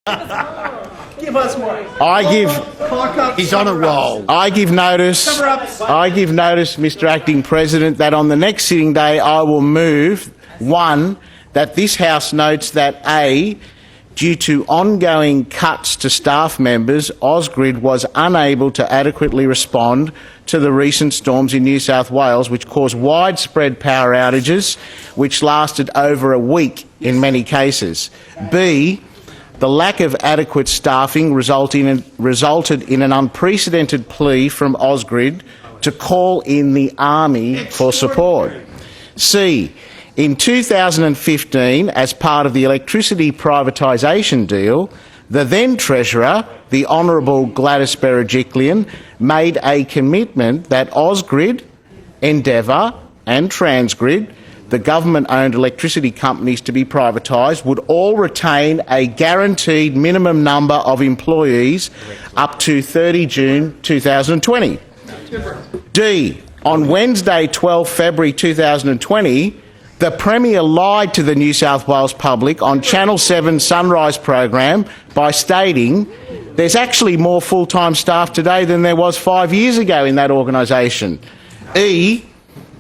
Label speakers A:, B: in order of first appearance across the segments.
A: Give us more.
B: He's on a roll.
A: I give notice, Mr Acting President, that on the next sitting day I will move, 1, that this House notes that A, due to ongoing cuts to staff members, Ausgrid was unable to adequately respond to the recent storms in New South Wales, which caused widespread power outages, which lasted over a week in many cases. B, the lack of adequate staffing resulted in an unprecedented plea from Ausgrid to call in the Army for support. C, in 2015, as part of the electricity privatisation deal, the then Treasurer, the Honourable Gladys Berejiklian, made a commitment that Ausgrid, Endeavour and Transgrid, the government-owned electricity companies to be privatised, would all retain a guaranteed minimum number of employees up to 30 June 2020. D, on Wednesday, 12 February 2020, the Premier lied to the New South Wales public on Channel 7's Sunrise program by stating there's actually more full-time staff today than there was 5 years ago in that organisation. E,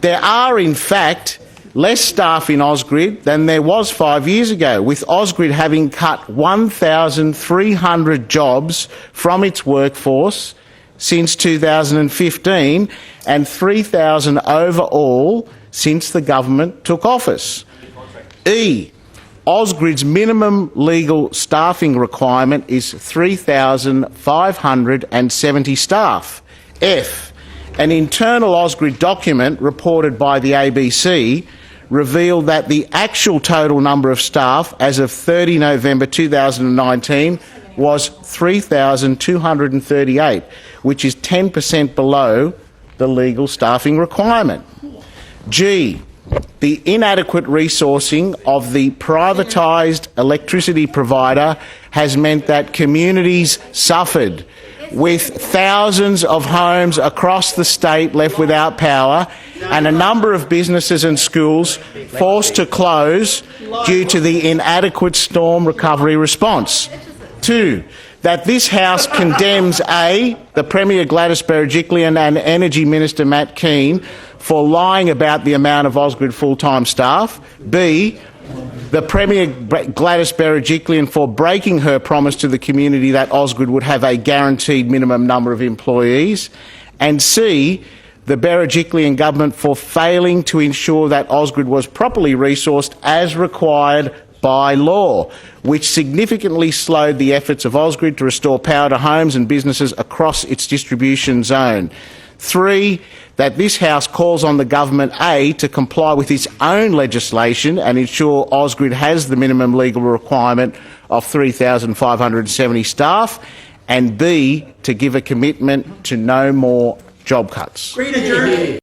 A: there are in fact less staff in Ausgrid than there was 5 years ago, with Ausgrid having cut 1,300 jobs from its workforce since 2015 and 3,000 overall since the government took office. E, Ausgrid's minimum legal staffing requirement is 3,570 staff. F, an internal Ausgrid document reported by the ABC revealed that the actual total number of staff as of 30 November 2019 was 3,238, which is 10% below the legal staffing requirement. G, the inadequate resourcing of the privatised electricity provider has meant that communities suffered, with thousands of homes across the state left without power and a number of businesses and schools forced to close due to the inadequate storm recovery response. 2, that this House condemns A, the Premier Gladys Berejiklian and Energy Minister Matt Keane for lying about the amount of Ausgrid full-time staff. B, the Premier Gladys Berejiklian for breaking her promise to the community that Ausgrid would have a guaranteed minimum number of employees. And C, the Berejiklian government for failing to ensure that Ausgrid was properly resourced as required by law, which significantly slowed the efforts of Ausgrid to restore power to homes and businesses across its distribution zone. 3, that this House calls on the government A, to comply with its own legislation and ensure Ausgrid has the minimum legal requirement of 3,570 staff, and B, to give a commitment to no more job cuts.